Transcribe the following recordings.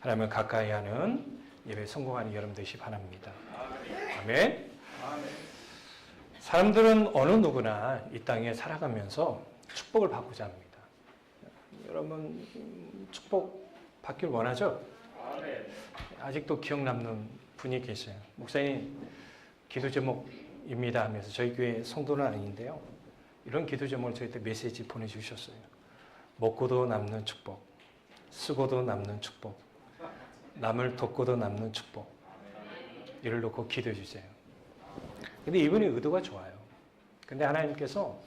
하나님을 가까이 하는 예배 성공하는 여러분 되시기 바랍니다. 아멘. 사람들은 어느 누구나 이 땅에 살아가면서 축복을 받고자 합니다. 여러분 축복 받길 원하죠? 아직도 기억 남는 분이 계세요. 목사님 기도 제목입니다 하면서 저희 교회 성도는 아닌데요. 이런 기도 제목을 저희한테 메시지 보내주셨어요. 먹고도 남는 축복, 쓰고도 남는 축복, 남을 돕고도 남는 축복. 이를 놓고 기도해 주세요. 근데 이분의 의도가 좋아요. 근데 하나님께서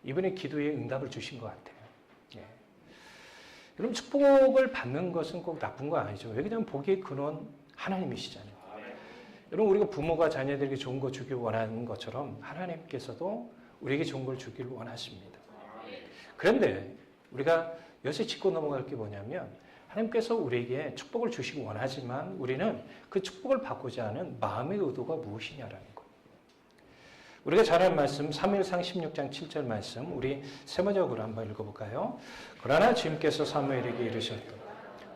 이분의 기도에 응답을 주신 것 같아요. 예. 여러분 축복을 받는 것은 꼭 나쁜 거 아니죠. 왜냐하면 복의 근원 하나님이시잖아요. 여러분 우리가 부모가 자녀들에게 좋은 거 주길 원하는 것처럼 하나님께서도 우리에게 좋은 걸 주길 원하십니다. 그런데 우리가 여기서 짚고 넘어갈 게 뭐냐면 하나님께서 우리에게 축복을 주시기 원하지만 우리는 그 축복을 받고자 하는 마음의 의도가 무엇이냐라는 거예요. 우리가 잘 아는 말씀 사무엘상 16장 7절 말씀 우리 세번역으로 한번 읽어볼까요? 그러나 주님께서 사무엘에게 이르셨다.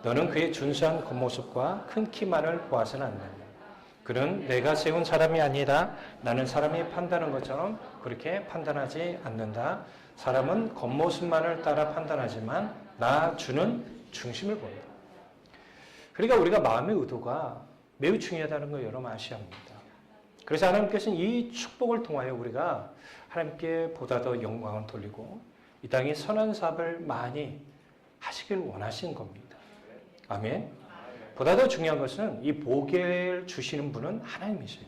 너는 그의 준수한 겉모습과 큰 키만을 보아서는 안 된다. 그는 내가 세운 사람이 아니다. 나는 사람이 판단하는 것처럼 그렇게 판단하지 않는다. 사람은 겉모습만을 따라 판단하지만 나 주는 중심을 본다. 그러니까 우리가 마음의 의도가 매우 중요하다는 걸 여러분 아셔야 합니다. 그래서 하나님께서는 이 축복을 통하여 우리가 하나님께 보다 더 영광을 돌리고 이 땅에 선한 사업을 많이 하시길 원하시는 겁니다. 아멘. 보다 더 중요한 것은 이 복을 주시는 분은 하나님이세요.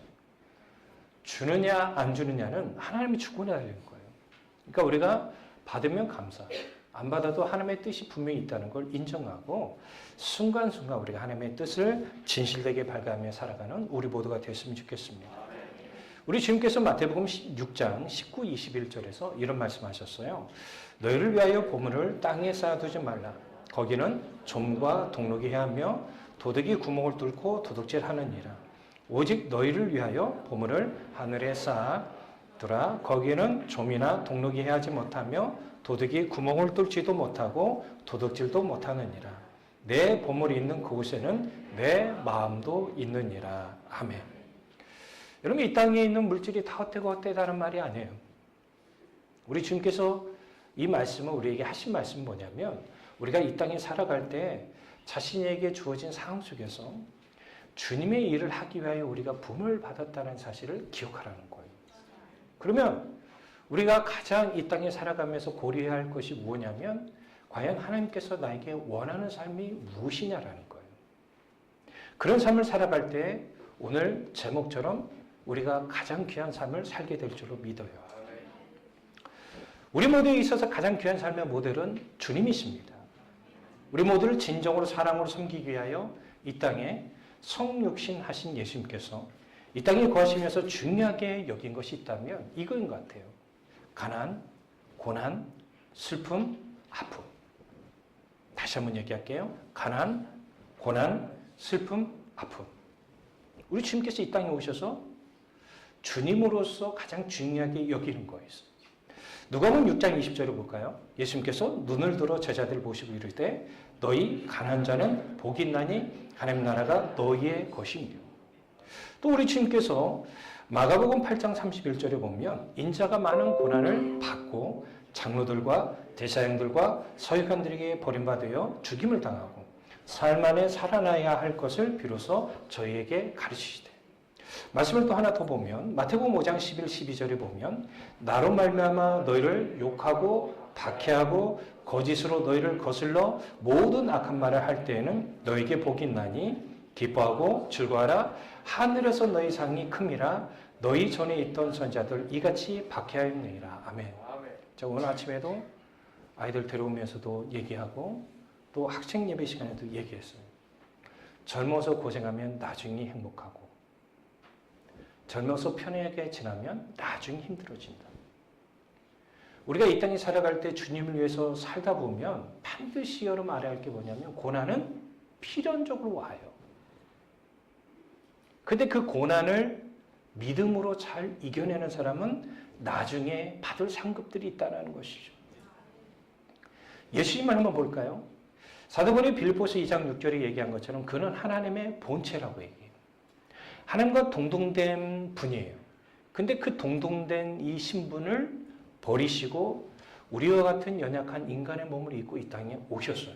주느냐 안 주느냐는 하나님이 주권에 달리는 거예요. 그러니까 우리가 받으면 감사, 안 받아도 하나님의 뜻이 분명히 있다는 걸 인정하고 순간순간 우리가 하나님의 뜻을 진실되게 발견하며 살아가는 우리 모두가 됐으면 좋겠습니다. 우리 주님께서 마태복음 6장 19, 21절에서 이런 말씀하셨어요. 너희를 위하여 보물을 땅에 쌓아두지 말라. 거기는 좀과 동록이 해하며 도둑이 구멍을 뚫고 도둑질하느니라. 오직 너희를 위하여 보물을 하늘에 쌓아두라. 거기에는 좀이나 동록이 해하지 못하며 도둑이 구멍을 뚫지도 못하고 도둑질도 못하느니라. 내 보물이 있는 그곳에는 내 마음도 있느니라. 아멘. 여러분 이 땅에 있는 물질이 다 헛되고 헛되다는 말이 아니에요. 우리 주님께서 이 말씀을 우리에게 하신 말씀은 뭐냐면 우리가 이 땅에 살아갈 때 자신에게 주어진 상황 속에서 주님의 일을 하기 위하여 우리가 부름을 받았다는 사실을 기억하라는 거예요. 그러면 우리가 가장 이 땅에 살아가면서 고려해야 할 것이 뭐냐면 과연 하나님께서 나에게 원하는 삶이 무엇이냐라는 거예요. 그런 삶을 살아갈 때 오늘 제목처럼 우리가 가장 귀한 삶을 살게 될 줄로 믿어요. 우리 모두에 있어서 가장 귀한 삶의 모델은 주님이십니다. 우리 모두를 진정으로 사랑으로 섬기기 위하여 이 땅에 성육신 하신 예수님께서 이 땅에 거하시면서 중요하게 여긴 것이 있다면 이거인 것 같아요. 가난, 고난, 슬픔, 아픔. 다시 한번 얘기할게요. 가난, 고난, 슬픔, 아픔. 우리 주님께서 이 땅에 오셔서 주님으로서 가장 중요하게 여기는 거예요. 누가복음 6장 20절을 볼까요? 예수님께서 눈을 들어 제자들을 보시고 이르되 너희 가난한 자는 복이 있나니 하나님 나라가 너희의 것이며. 또 우리 주님께서 마가복음 8장 31절에 보면 인자가 많은 고난을 받고 장로들과 대사장들과 서기관들에게 버림받아 죽임을 당하고 삶 안에 살아나야 할 것을 비로소 저희에게 가르치시되. 말씀을 또 하나 더 보면 마태복음 5장 11, 12절에 보면 나로 말미암아 너희를 욕하고 박해하고 거짓으로 너희를 거슬러 모든 악한 말을 할 때에는 너희에게 복이 있나니 기뻐하고 즐거워하라. 하늘에서 너희 상이 큼이라. 너희 전에 있던 선지자들 이같이 박해하였느니라. 아멘. 자, 오늘 아침에도 아이들 데려오면서도 얘기하고 또 학생 예배 시간에도 얘기했어요. 젊어서 고생하면 나중에 행복하고 젊어서 편하게 지나면 나중에 힘들어진다. 우리가 이 땅에 살아갈 때 주님을 위해서 살다 보면 반드시 여러분 알아야 할 게 뭐냐면 고난은 필연적으로 와요. 근데 그 고난을 믿음으로 잘 이겨내는 사람은 나중에 받을 상급들이 있다는 것이죠. 예수님을 한번 볼까요? 사도바울이 빌립보서 2장 6절에 얘기한 것처럼 그는 하나님의 본체라고 얘기해요. 하나님과 동등된 분이에요. 근데 그 동등된 이 신분을 버리시고 우리와 같은 연약한 인간의 몸을 입고 이 땅에 오셨어요.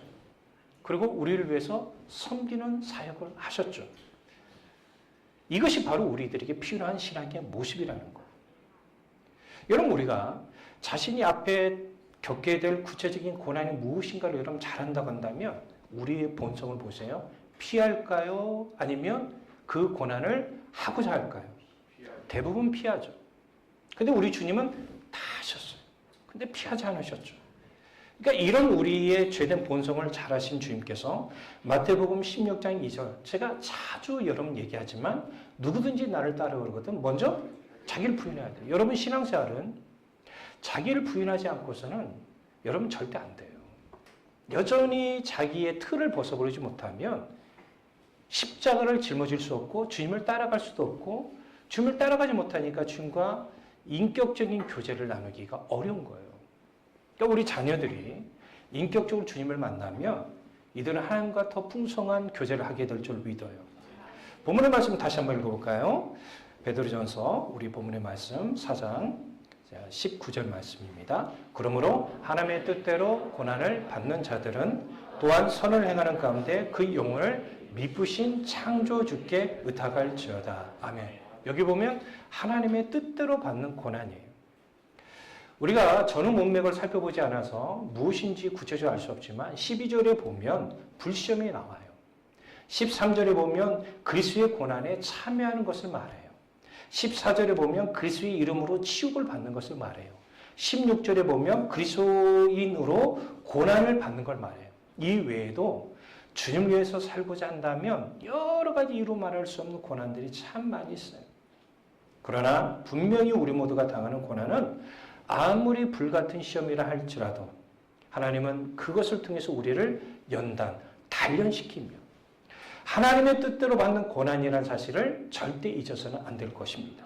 그리고 우리를 위해서 섬기는 사역을 하셨죠. 이것이 바로 우리들에게 필요한 신앙의 모습이라는 거예요. 여러분, 우리가 자신이 앞에 겪게 될 구체적인 고난이 무엇인가를 여러분 잘 안다고 한다면 우리의 본성을 보세요. 피할까요? 아니면 그 고난을 하고자 할까요? 대부분 피하죠. 근데 우리 주님은 다 하셨어요. 근데 피하지 않으셨죠. 그러니까 이런 우리의 죄된 본성을 잘 아신 주님께서 마태복음 16장 2절, 제가 자주 여러분 얘기하지만 누구든지 나를 따르거든 먼저 자기를 부인해야 돼요. 여러분 신앙생활은 자기를 부인하지 않고서는 여러분 절대 안 돼요. 여전히 자기의 틀을 벗어버리지 못하면 십자가를 짊어질 수 없고 주님을 따라갈 수도 없고 주님을 따라가지 못하니까 주님과 인격적인 교제를 나누기가 어려운 거예요. 그러니까 우리 자녀들이 인격적으로 주님을 만나면 이들은 하나님과 더 풍성한 교제를 하게 될 줄 믿어요. 본문의 말씀 다시 한번 읽어볼까요? 베드로전서 우리 본문의 말씀 4장 19절 말씀입니다. 그러므로 하나님의 뜻대로 고난을 받는 자들은 또한 선을 행하는 가운데 그 영혼을 미쁘신 창조주께 의탁할지어다. 아멘. 여기 보면 하나님의 뜻대로 받는 고난이에요. 우리가 전후 문맥을 살펴보지 않아서 무엇인지 구체적으로 알 수 없지만 12절에 보면 불시험이 나와요. 13절에 보면 그리스도의 고난에 참여하는 것을 말해요. 14절에 보면 그리스도의 이름으로 치욕을 받는 것을 말해요. 16절에 보면 그리스도인으로 고난을 받는 걸 말해요. 이 외에도 주님을 위해서 살고자 한다면 여러 가지 이루 말할 수 없는 고난들이 참 많이 있어요. 그러나 분명히 우리 모두가 당하는 고난은 아무리 불같은 시험이라 할지라도 하나님은 그것을 통해서 우리를 연단, 단련시키며 하나님의 뜻대로 받는 고난이라는 사실을 절대 잊어서는 안 될 것입니다.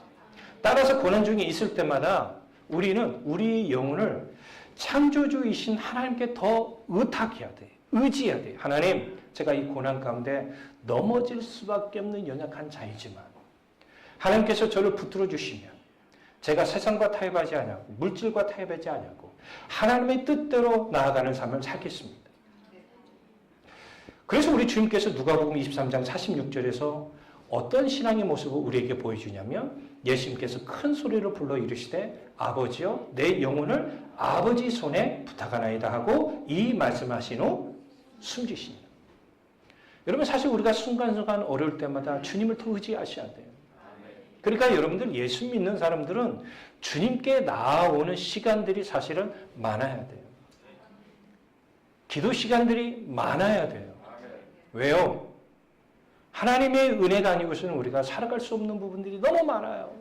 따라서 고난 중에 있을 때마다 우리는 우리 영혼을 창조주이신 하나님께 더 의탁해야 돼. 의지해야 돼. 하나님, 제가 이 고난 가운데 넘어질 수밖에 없는 연약한 자이지만 하나님께서 저를 붙들어 주시면 제가 세상과 타협하지 않고 물질과 타협하지 않고 하나님의 뜻대로 나아가는 삶을 살겠습니다. 그래서 우리 주님께서 누가복음 23장 46절에서 어떤 신앙의 모습을 우리에게 보여주냐면 예수님께서 큰 소리로 불러 이르시되 아버지여 내 영혼을 아버지 손에 부탁하나이다 하고 이 말씀하신 후 숨지시니라. 여러분 사실 우리가 순간순간 어려울 때마다 주님을 더 의지하셔야 돼요. 그러니까 여러분들 예수 믿는 사람들은 주님께 나아오는 시간들이 사실은 많아야 돼요. 기도 시간들이 많아야 돼요. 왜요? 하나님의 은혜가 아니고서는 우리가 살아갈 수 없는 부분들이 너무 많아요.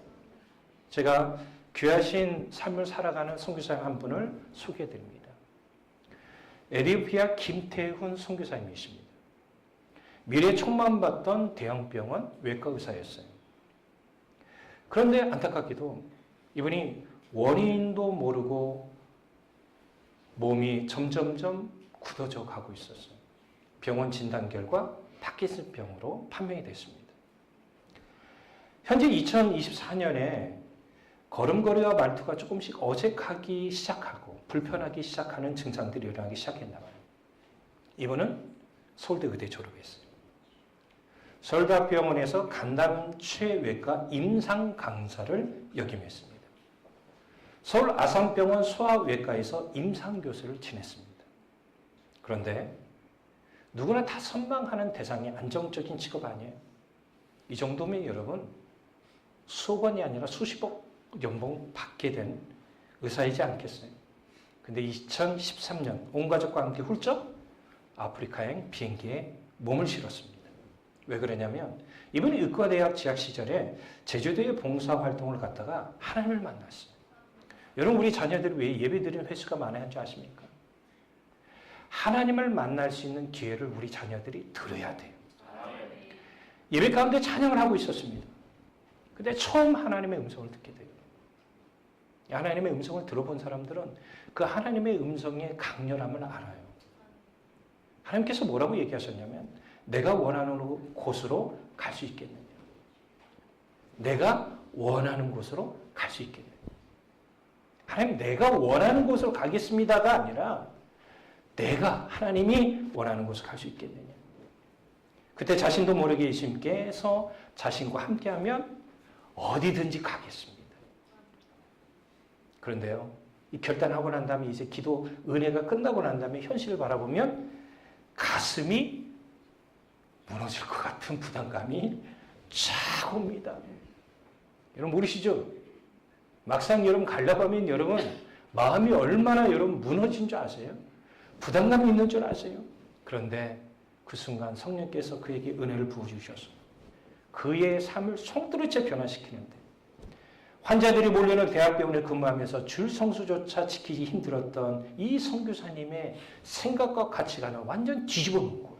제가 귀하신 삶을 살아가는 선교사님 한 분을 소개해드립니다. 에티오피아 김태훈 선교사님이십니다. 미래 촉망받던 대형병원 외과 의사였어요. 그런데 안타깝게도 이분이 원인도 모르고 몸이 점점점 굳어져 가고 있었어요. 병원 진단 결과 파킨슨병으로 판명이 됐습니다. 현재 2024년에 걸음걸이와 말투가 조금씩 어색하기 시작하고 불편하기 시작하는 증상들이 일어나기 시작했나 봐요. 이분은 서울대 의대 졸업했어요. 서울대학병원에서 간담최외과 임상 강사를 역임했습니다. 서울 아산병원 소아외과에서 임상교수를 지냈습니다. 그런데 누구나 다 선망하는 대상이 안정적인 직업 아니에요. 이 정도면 여러분 수억 원이 아니라 수십억 연봉 받게 된 의사이지 않겠어요? 근데 2013년 온 가족과 함께 훌쩍 아프리카행 비행기에 몸을 실었습니다. 왜 그러냐면 이분이 의과대학 재학 시절에 제주도에 봉사활동을 갔다가 하나님을 만났어요. 여러분 우리 자녀들이 왜 예배드리는 횟수가 많아야 하는지 아십니까? 하나님을 만날 수 있는 기회를 우리 자녀들이 들어야 돼요. 예배 가운데 찬양을 하고 있었습니다. 근데 처음 하나님의 음성을 듣게 돼요. 하나님의 음성을 들어본 사람들은 그 하나님의 음성의 강렬함을 알아요. 하나님께서 뭐라고 얘기하셨냐면 내가 원하는 곳으로 갈 수 있겠느냐. 내가 원하는 곳으로 갈 수 있겠느냐. 하나님 내가 원하는 곳으로 가겠습니다가 아니라 내가 하나님이 원하는 곳으로 갈 수 있겠느냐. 그때 자신도 모르게 예수님께서 자신과 함께하면 어디든지 가겠습니다. 그런데요, 이 결단하고 난 다음에 이제 기도 은혜가 끝나고 난 다음에 현실을 바라보면 가슴이 무너질 것 같은 부담감이 쫙 옵니다. 여러분 모르시죠? 막상 여러분 가려고 하면 여러분 마음이 얼마나 여러분 무너진 줄 아세요? 부담감이 있는 줄 아세요? 그런데 그 순간 성령께서 그에게 은혜를 부어주셔서 그의 삶을 송두리째 변화시키는데 환자들이 몰려는 대학병원에 근무하면서 줄 성수조차 지키기 힘들었던 이 선교사님의 생각과 가치관을 완전 뒤집어 놓은 거예요.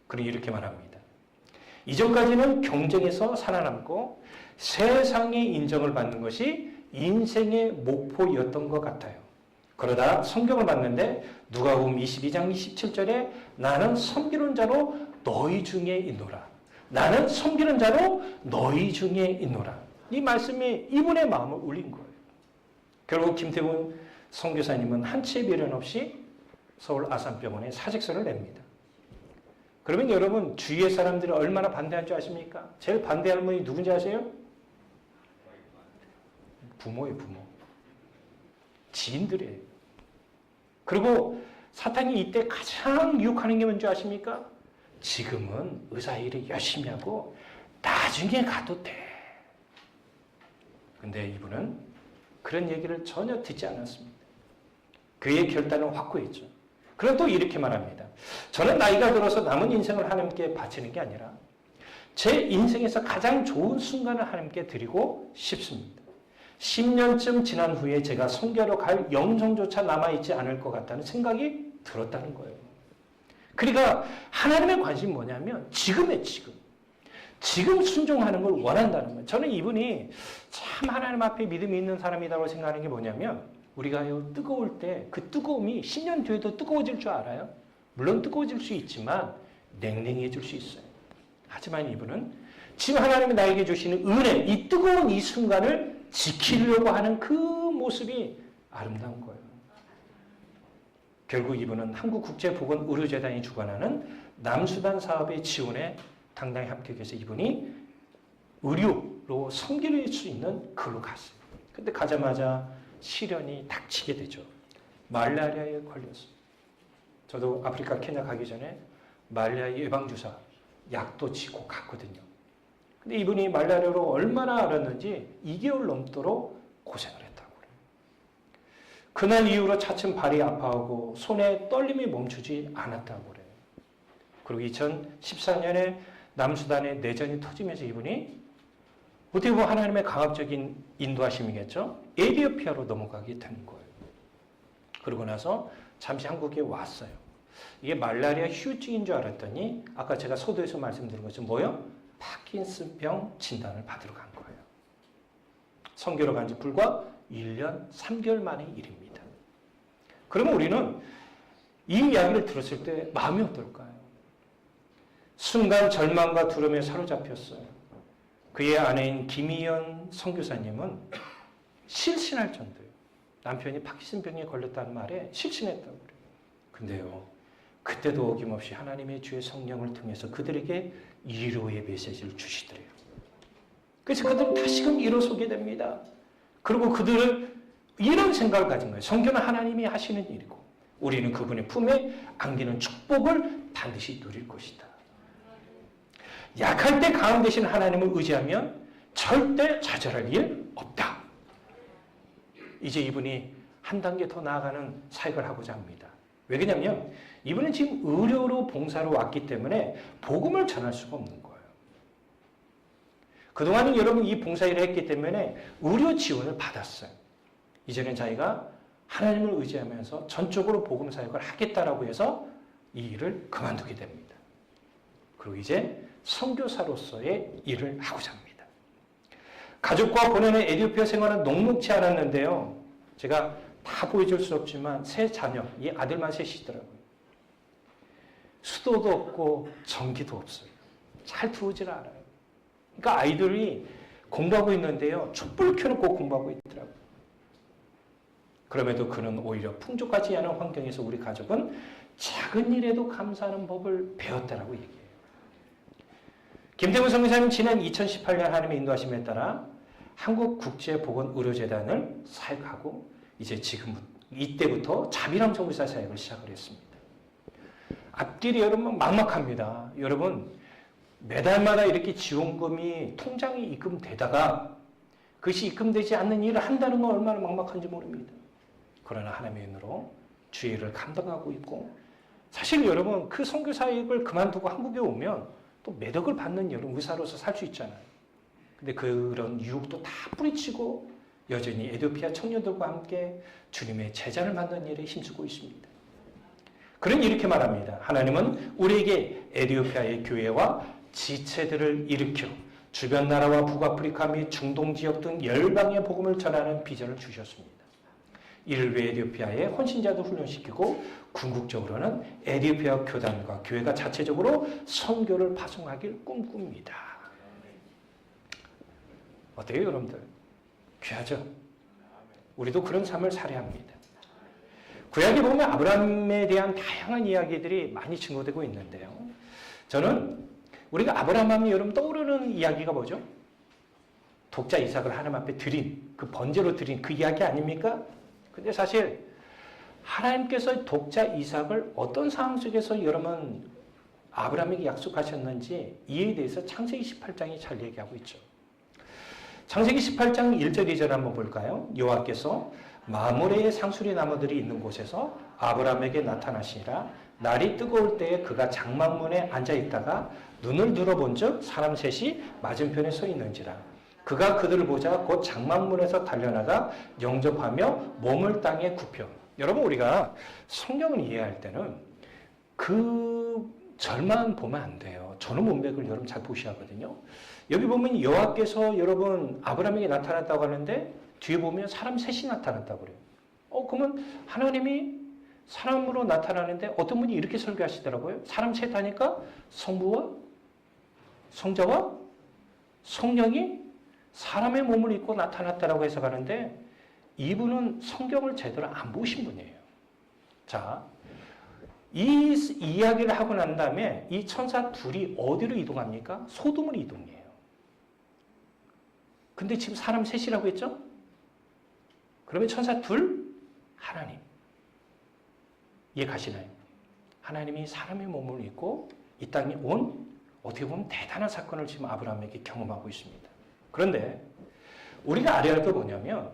그리고 이렇게 말합니다. 이전까지는 경쟁에서 살아남고 세상의 인정을 받는 것이 인생의 목표였던 것 같아요. 그러다 성경을 봤는데 누가복음 22장 27절에 나는 섬기는 자로 너희 중에 있노라. 나는 섬기는 자로 너희 중에 있노라. 이 말씀이 이분의 마음을 울린 거예요. 결국 김태훈 선교사님은 한치의 미련 없이 서울 아산병원에 사직서를 냅니다. 그러면 여러분 주위의 사람들이 얼마나 반대한 줄 아십니까? 제일 반대하는 분이 누군지 아세요? 부모예요, 부모. 지인들이에요. 그리고 사탄이 이때 가장 유혹하는 게 뭔지 아십니까? 지금은 의사 일을 열심히 하고 나중에 가도 돼. 근데 이분은 그런 얘기를 전혀 듣지 않았습니다. 그의 결단은 확고했죠. 그리고 또 이렇게 말합니다. 저는 나이가 들어서 남은 인생을 하나님께 바치는 게 아니라 제 인생에서 가장 좋은 순간을 하나님께 드리고 싶습니다. 10년쯤 지난 후에 제가 선교로 갈 영성조차 남아있지 않을 것 같다는 생각이 들었다는 거예요. 그러니까 하나님의 관심이 뭐냐면 지금의 지금 순종하는 걸 원한다는 거예요. 저는 이분이 참 하나님 앞에 믿음이 있는 사람이라고 생각하는 게 뭐냐면 우리가요 뜨거울 때 그 뜨거움이 10년 뒤에도 뜨거워질 줄 알아요. 물론 뜨거워질 수 있지만 냉랭해질 수 있어요. 하지만 이분은 지금 하나님이 나에게 주시는 은혜, 이 뜨거운 이 순간을 지키려고 하는 그 모습이 아름다운 거예요. 결국 이분은 한국국제보건의료재단이 주관하는 남수단 사업의 지원에 당당히 합격해서 이분이 의료로 섬길 수 있는 그로 갔어요. 근데 가자마자 시련이 닥치게 되죠. 말라리아에 걸렸어요. 저도 아프리카 케냐 가기 전에 말라리아 예방주사 약도 지고 갔거든요. 근데 이분이 말라리아로 얼마나 앓았는지 2개월 넘도록 고생을 했다고 그래요. 그날 이후로 차츰 발이 아파하고 손에 떨림이 멈추지 않았다고 그래요. 그리고 2014년에 남수단의 내전이 터지면서 이분이 어떻게 보면 하나님의 강압적인 인도하심이겠죠. 에티오피아로 넘어가게 된 거예요. 그러고 나서 잠시 한국에 왔어요. 이게 말라리아 휴증인 줄 알았더니 아까 제가 서두에서 말씀드린 것처럼 뭐요? 파킨슨병 진단을 받으러 간 거예요. 선교로 간 지 불과 1년 3개월 만의 일입니다. 그러면 우리는 이 이야기를 들었을 때 마음이 어떨까요? 순간 절망과 두려움에 사로잡혔어요. 그의 아내인 김희연 선교사님은 실신할 정도예요. 남편이 파킨슨병에 걸렸다는 말에 실신했다고 그래요. 근데요, 그때도 어김없이 하나님의 주의 성령을 통해서 그들에게 위로의 메시지를 주시더래요. 그래서 그들은 다시금 일어서게 됩니다. 그리고 그들은 이런 생각을 가진 거예요. 성경은 하나님이 하시는 일이고 우리는 그분의 품에 안기는 축복을 반드시 누릴 것이다. 약할 때 강한 대신 하나님을 의지하면 절대 좌절할 일 없다. 이제 이분이 한 단계 더 나아가는 사역을 하고자 합니다. 왜 그러냐면 이분은 지금 의료로 봉사로 왔기 때문에 복음을 전할 수가 없는 거예요. 그동안은 여러분 이 봉사일을 했기 때문에 의료 지원을 받았어요. 이제는 자기가 하나님을 의지하면서 전적으로 복음 사역을 하겠다라고 해서 이 일을 그만두게 됩니다. 그리고 이제 선교사로서의 일을 하고자 합니다. 가족과 보내는 에티오피아 생활은 녹록지 않았는데요. 제가 다 보여줄 수 없지만 세 자녀, 이 아들만 셋이더라고요. 수도도 없고 전기도 없어요. 잘 들어오질 않아요. 그러니까 아이들이 공부하고 있는데요. 촛불 켜놓고 공부하고 있더라고요. 그럼에도 그는 오히려 풍족하지 않은 환경에서 우리 가족은 작은 일에도 감사하는 법을 배웠다라고 얘기해요. 김태훈 선교사님 지난 2018년 하나님의 인도하심에 따라 한국국제보건의료재단을 사역하고 이제 지금 이때부터 자비랑 선교사 사역을 시작을 했습니다. 앞길이 여러분 막막합니다. 여러분 매달마다 이렇게 지원금이 통장에 입금되다가 그것이 입금되지 않는 일을 한다는 건 얼마나 막막한지 모릅니다. 그러나 하나님의 은혜로 주의를 감당하고 있고 사실 여러분 그 선교 사역을 그만두고 한국에 오면 또 매덕을 받는 여러분 의사로서 살 수 있잖아요. 근데 그런 유혹도 다 뿌리치고 여전히 에티오피아 청년들과 함께 주님의 제자를 만드는 일에 힘쓰고 있습니다. 그는 이렇게 말합니다. 하나님은 우리에게 에티오피아의 교회와 지체들을 일으켜 주변 나라와 북아프리카 및 중동 지역 등 열방의 복음을 전하는 비전을 주셨습니다. 이를 위해 에티오피아의 헌신자도 훈련시키고 궁극적으로는 에티오피아 교단과 교회가 자체적으로 선교를 파송하길 꿈꿉니다. 어때요, 여러분들? 귀하죠? 우리도 그런 삶을 살아야 합니다. 구약에 보면 아브라함에 대한 다양한 이야기들이 많이 증거되고 있는데요. 저는 우리가 아브라함 하면 여러분 떠오르는 이야기가 뭐죠? 독자 이삭을 하나님 앞에 드린, 그 번제로 드린 그 이야기 아닙니까? 근데 사실 하나님께서 독자 이삭을 어떤 상황 속에서 여러분 아브라함에게 약속하셨는지 이에 대해서 창세기 18장이 잘 얘기하고 있죠. 창세기 18장 1절 2절 한번 볼까요? 여호와께서 마므레의 상수리 나무들이 있는 곳에서 아브라함에게 나타나시니라. 날이 뜨거울 때에 그가 장막문에 앉아 있다가 눈을 들어본즉 사람 셋이 맞은편에 서 있는지라. 그가 그들을 보자 곧 장막문에서 달려나가 영접하며 몸을 땅에 굽혀. 여러분 우리가 성경을 이해할 때는 그 절만 보면 안 돼요. 전후 문맥을 여러분 잘 보셔야 하거든요. 여기 보면 여호와께서 여러분 아브라함에게 나타났다고 하는데 뒤에 보면 사람 셋이 나타났다고 그래요. 그러면 하나님이 사람으로 나타나는데 어떤 분이 이렇게 설교하시더라고요. 사람 셋 하니까 성부와 성자와 성령이 사람의 몸을 입고 나타났다라고 해석하는데 이분은 성경을 제대로 안 보신 분이에요. 자, 이 이야기를 하고 난 다음에 이 천사 둘이 어디로 이동합니까? 소돔으로 이동해요. 근데 지금 사람 셋이라고 했죠? 그러면 천사 둘, 하나님. 이해 가시나요? 하나님이 사람의 몸을 입고 이 땅에 온 어떻게 보면 대단한 사건을 지금 아브라함에게 경험하고 있습니다. 그런데 우리가 알아야 할 게 뭐냐면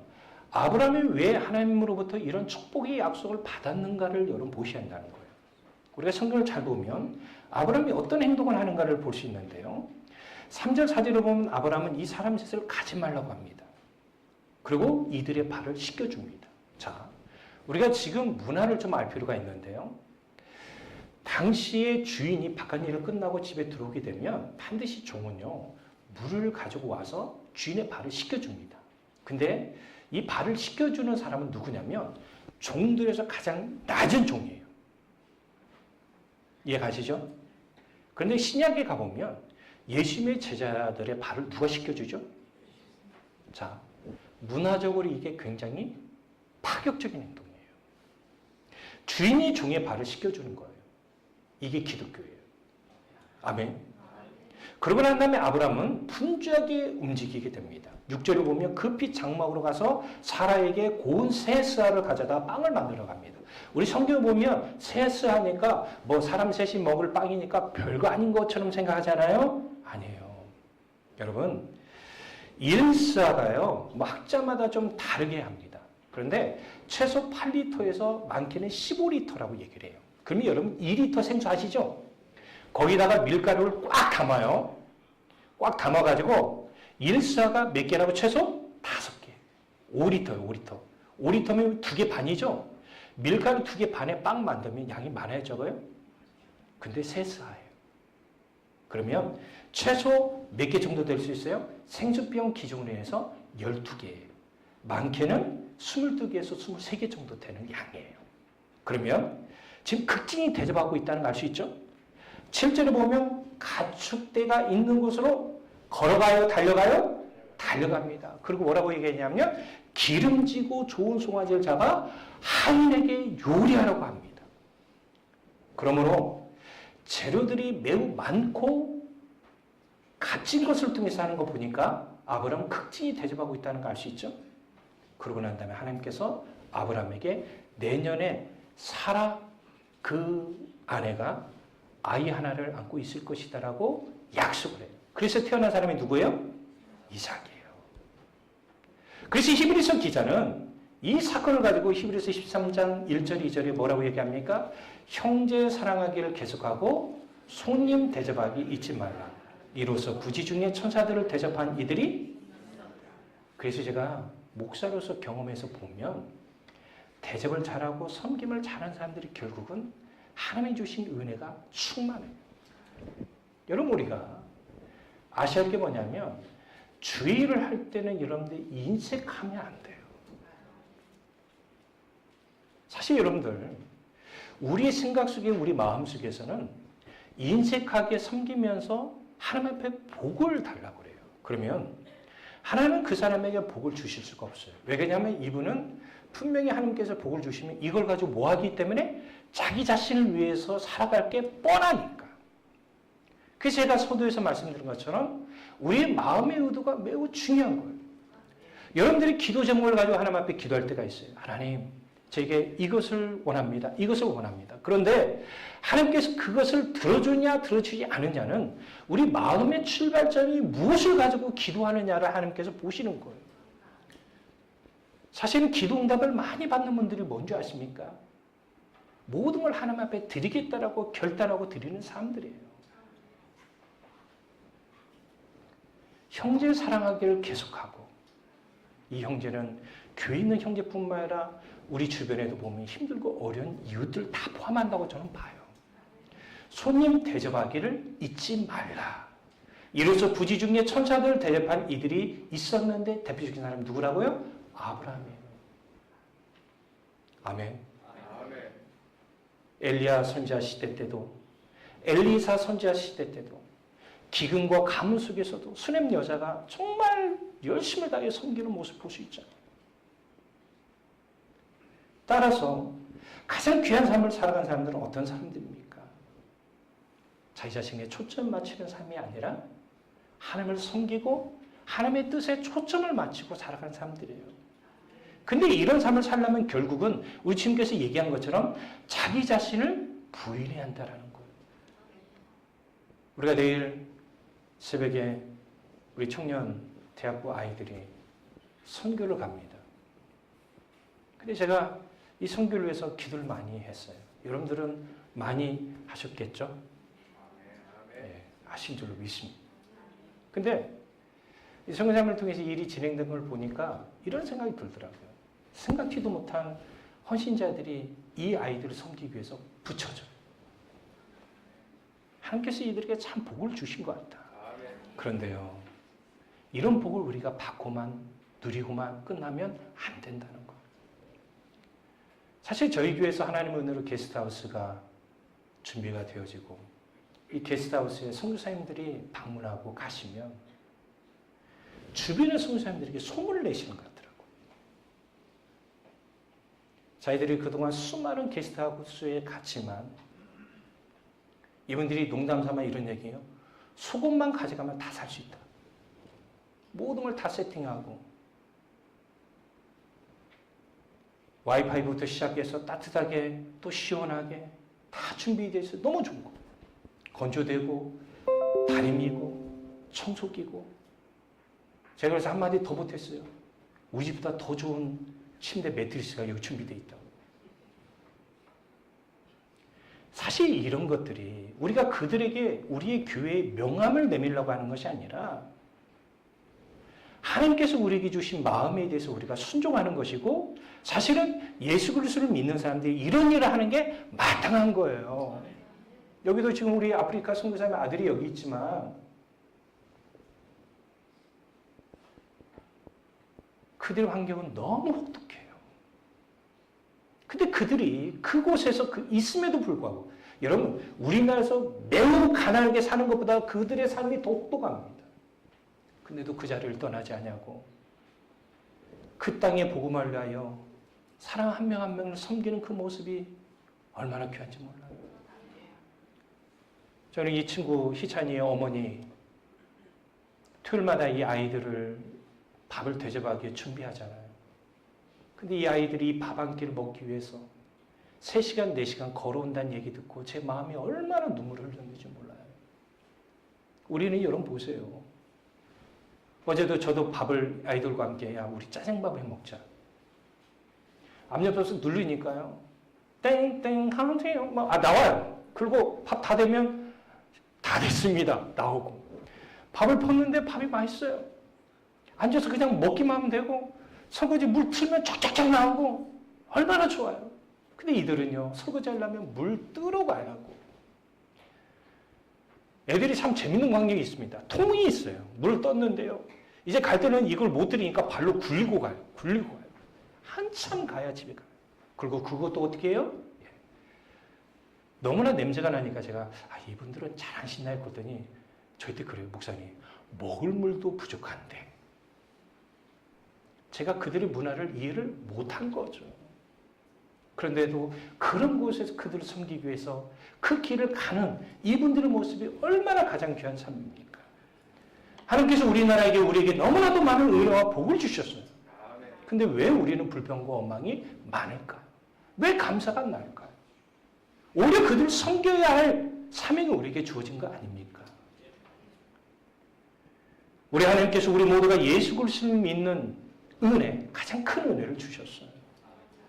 아브라함이 왜 하나님으로부터 이런 축복의 약속을 받았는가를 여러분 보셔야 한다는 거예요. 우리가 성경을 잘 보면 아브라함이 어떤 행동을 하는가를 볼 수 있는데요. 3절 4절을 보면 아브라함은 이 사람 셋을 가지 말라고 합니다. 그리고 이들의 발을 씻겨줍니다. 자, 우리가 지금 문화를 좀 알 필요가 있는데요. 당시의 주인이 바깥 일을 끝나고 집에 들어오게 되면 반드시 종은요, 물을 가지고 와서 주인의 발을 씻겨줍니다. 근데 이 발을 씻겨주는 사람은 누구냐면 종들에서 가장 낮은 종이에요. 이해 가시죠? 그런데 신약에 가보면 예수님의 제자들의 발을 누가 씻겨주죠? 자, 문화적으로 이게 굉장히 파격적인 행동이에요. 주인이 종의 발을 씻겨주는 거예요. 이게 기독교예요. 아멘. 그러고 난 다음에 아브라함은 분주하게 움직이게 됩니다. 6절을 보면 급히 장막으로 가서 사라에게 고운 새스알을 가져다 빵을 만들어 갑니다. 우리 성경을 보면 새스하니까 뭐 사람 셋이 먹을 빵이니까 별거 아닌 것처럼 생각하잖아요. 아니에요. 여러분 일사가요, 뭐 학자마다 좀 다르게 합니다. 그런데 최소 8리터에서 많게는 15리터라고 얘기를 해요. 그러면 여러분 2리터 생수 아시죠? 거기다가 밀가루를 꽉 담아요. 꽉 담아가지고 일사가 몇 개라고 최소 5개. 5리터요, 5리터. 5리터면 2개 반이죠? 밀가루 2개 반에 빵 만들면 양이 많아요, 적어요? 근데 세스하예요. 그러면 최소 몇 개 정도 될 수 있어요? 생수병 기준으로 해서 12개예요. 많게는 22개에서 23개 정도 되는 양이에요. 그러면 지금 극진히 대접하고 있다는 걸 알 수 있죠? 실제로 보면 가축대가 있는 곳으로 걸어가요? 달려가요? 달려갑니다. 그리고 뭐라고 얘기했냐면 기름지고 좋은 송아지를 잡아 하인에게 요리하라고 합니다. 그러므로 재료들이 매우 많고 값진 것을 통해서 하는 거 보니까 아브라함은 극진히 대접하고 있다는 거 알 수 있죠? 그러고 난 다음에 하나님께서 아브라함에게 내년에 사라 그 아내가 아이 하나를 안고 있을 것이다라고 약속을 해요. 그래서 태어난 사람이 누구예요? 이삭이에요. 그래서 히브리서 기자는 이 사건을 가지고 히브리서 13장 1절 2절에 뭐라고 얘기합니까? 형제 사랑하기를 계속하고 손님 대접하기 잊지 말라. 이로써 부지 중에 천사들을 대접한 이들이, 그래서 제가 목사로서 경험해서 보면 대접을 잘하고 섬김을 잘하는 사람들이 결국은 하나님이 주신 은혜가 충만해요. 여러분, 우리가 아셔야 할 게 뭐냐면 주의를 할 때는 여러분들 인색하면 안 돼요. 사실 여러분들 우리의 생각 속에 우리 마음 속에서는 인색하게 섬기면서 하나님 앞에 복을 달라고 그래요. 그러면 하나님은 그 사람에게 복을 주실 수가 없어요. 왜 그러냐면 이분은 분명히 하나님께서 복을 주시면 이걸 가지고 뭐 하기 때문에 자기 자신을 위해서 살아갈 게 뻔하니까. 그래서 제가 서두에서 말씀드린 것처럼 우리의 마음의 의도가 매우 중요한 거예요. 여러분들이 기도 제목을 가지고 하나님 앞에 기도할 때가 있어요. 하나님, 제게 이것을 원합니다. 이것을 원합니다. 그런데 하나님께서 그것을 들어주냐 들어주지 않느냐는 우리 마음의 출발점이 무엇을 가지고 기도하느냐를 하나님께서 보시는 거예요. 사실은 기도 응답을 많이 받는 분들이 뭔지 아십니까? 모든 걸 하나님 앞에 드리겠다라고 결단하고 드리는 사람들이에요. 형제 사랑하기를 계속하고, 이 형제는 교회 있는 형제뿐만 아니라 우리 주변에도 보면 힘들고 어려운 이웃들 다 포함한다고 저는 봐요. 손님 대접하기를 잊지 말라. 이로써 부지 중에 천사들을 대접한 이들이 있었는데 대표적인 사람이 누구라고요? 아브라함이에요. 아멘. 엘리야 선지자 시대 때도, 엘리사 선지자 시대 때도 기근과 가뭄 속에서도 수냄 여자가 정말 열심을 다해 섬기는 모습을 볼 수 있잖아요. 따라서 가장 귀한 삶을 살아간 사람들은 어떤 사람들입니까? 자기 자신에 초점 맞추는 삶이 아니라 하나님을 섬기고 하나님의 뜻에 초점을 맞추고 살아가는 사람들이에요. 근데 이런 삶을 살려면 결국은 우리 주님께서 얘기한 것처럼 자기 자신을 부인해야 한다는 거예요. 우리가 내일 새벽에 우리 청년 대학부 아이들이 선교를 갑니다. 근데 제가 이 선교를 위해서 기도를 많이 했어요. 여러분들은 많이 하셨겠죠? 네, 하신 줄로 믿습니다. 근데 이 선교사님을 통해서 일이 진행된 걸 보니까 이런 생각이 들더라고요. 생각지도 못한 헌신자들이 이 아이들을 섬기기 위해서 붙여져요. 하나님께서 이들에게 참 복을 주신 것 같다. 그런데요, 이런 복을 우리가 받고만 누리고만 끝나면 안 된다는 거. 사실 저희 교회에서 하나님의 은혜로 게스트하우스가 준비가 되어지고 이 게스트하우스에 선교사님들이 방문하고 가시면 주변의 선교사님들에게 소문을 내시는 것 같더라고요. 저희들이 그동안 수많은 게스트하우스에 갔지만 이분들이 농담삼아 이런 얘기예요. 속옷만 가져가면 다 살 수 있다. 모든 걸 다 세팅하고 와이파이부터 시작해서 따뜻하게 또 시원하게 다 준비되어 있어요. 너무 좋은 거. 건조되고 다림이고 청소기고. 제가 그래서 한마디 더 못했어요. 우리 집보다 더 좋은 침대 매트리스가 여기 준비되어 있다고. 사실 이런 것들이 우리가 그들에게 우리의 교회의 명함을 내밀려고 하는 것이 아니라 하나님께서 우리에게 주신 마음에 대해서 우리가 순종하는 것이고, 사실은 예수 그리스도를 믿는 사람들이 이런 일을 하는 게 마땅한 거예요. 여기도 지금 우리 아프리카 선교사님 아들이 여기 있지만 그들의 환경은 너무 혹독해요. 근데 그들이 그곳에서 있음에도 불구하고 여러분, 우리나라에서 매우 가난하게 사는 것보다 그들의 삶이 독특합니다. 근데도 그 자리를 떠나지 않냐고. 그 땅에 복음을 위하여 사람 한 명 한 명을 섬기는 그 모습이 얼마나 귀한지 몰라요. 저는 이 친구 희찬이의 어머니 토요일마다 이 아이들을 밥을 대접하기에 준비하잖아요. 근데 이 아이들이 밥 한 끼를 먹기 위해서 3시간, 4시간 걸어온다는 얘기 듣고 제 마음이 얼마나 눈물을 흘렸는지 몰라요. 우리는 여러분 보세요. 어제도 저도 밥을 아이들과 함께 야 우리 짜장밥 해 먹자. 앞옆에서 누르니까요. 땡땡 하세요. 나와요. 그리고 밥 다 되면 다 됐습니다. 나오고. 밥을 붓는데 밥이 맛있어요. 앉아서 그냥 먹기만 하면 되고 설거지 물 틀면 쫙쫙쫙 나오고 얼마나 좋아요. 근데 이들은요. 설거지 하려면 물 뜨러 가야 하고. 애들이 참 재밌는 광경이 있습니다. 통이 있어요. 물 떴는데요. 이제 갈 때는 이걸 못 들이니까 발로 굴리고 가요. 굴리고 가요. 한참 가야 집에 가요. 그리고 그것도 어떻게 해요? 너무나 냄새가 나니까 제가 이분들은 잘 안 씻나 했거든요. 저희 때 그래요. 목사님. 먹을 물도 부족한데. 제가 그들의 문화를 이해를 못한 거죠. 그런데도 그런 곳에서 그들을 섬기기 위해서 그 길을 가는 이분들의 모습이 얼마나 가장 귀한 삶입니까? 하나님께서 우리에게 너무나도 많은 은혜와 복을 주셨어요. 근데 왜 우리는 불평과 원망이 많을까요? 왜 감사가 안 날까요? 오히려 그들을 섬겨야 할 사명이 우리에게 주어진 거 아닙니까? 우리 하나님께서 우리 모두가 예수 그리스도를 믿는 은혜, 가장 큰 은혜를 주셨어요.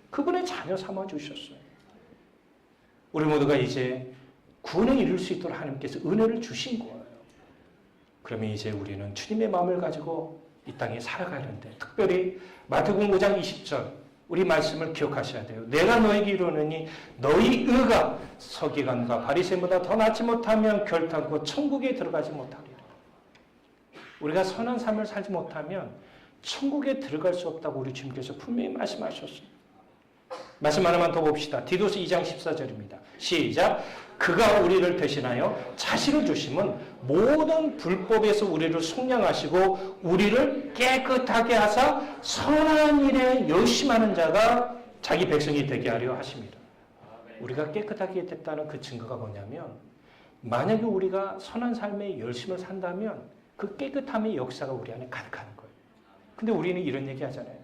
그분의 자녀 삼아 주셨어요. 우리 모두가 이제 구원에 이를 수 있도록 하나님께서 은혜를 주신 거예요. 그러면 이제 우리는 주님의 마음을 가지고 이 땅에 살아가는데 특별히 마태복음 5장 20절 우리 말씀을 기억하셔야 돼요. 내가 너에게 이르노니 너희 의가 서기관과 바리새인보다 더 낫지 못하면 결단코 천국에 들어가지 못하리라. 우리가 선한 삶을 살지 못하면 천국에 들어갈 수 없다고 우리 주님께서 분명히 말씀하셨어요. 말씀 하나만 더 봅시다. 디도스 2장 14절입니다. 시작. 그가 우리를 대신하여 자식을 주심은 모든 불법에서 우리를 속량하시고 우리를 깨끗하게 하사 선한 일에 열심하는 자가 자기 백성이 되게 하려 하십니다. 우리가 깨끗하게 됐다는 그 증거가 뭐냐면 만약에 우리가 선한 삶에 열심을 산다면 그 깨끗함의 역사가 우리 안에 가득하는 거예요. 근데 우리는 이런 얘기 하잖아요.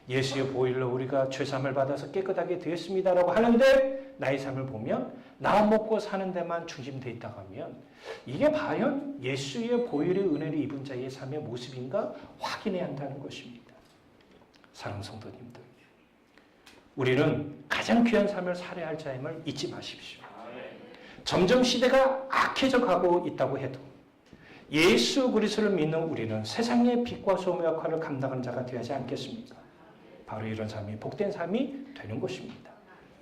예수의 보혈로 우리가 죄사함을 받아서 깨끗하게 되었습니다라고 하는데 나의 삶을 보면 나 먹고 사는 데만 중심되어 있다고 하면 이게 과연 예수의 보혈의 은혜를 입은 자의 삶의 모습인가 확인해야 한다는 것입니다. 사랑하는 성도님들, 우리는 가장 귀한 삶을 살아야 할 자임을 잊지 마십시오. 점점 시대가 악해져 가고 있다고 해도 예수 그리스도를 믿는 우리는 세상의 빛과 소금의 역할을 감당하는 자가 되어야지 않겠습니까? 바로 이런 삶이 복된 삶이 되는 것입니다.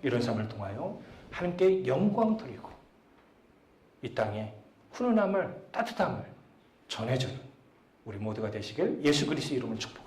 이런 삶을 통하여 하나님께 영광 드리고 이 땅에 훈훈함을 따뜻함을 전해주는 우리 모두가 되시길 예수 그리스도 이름으로 축복합니다.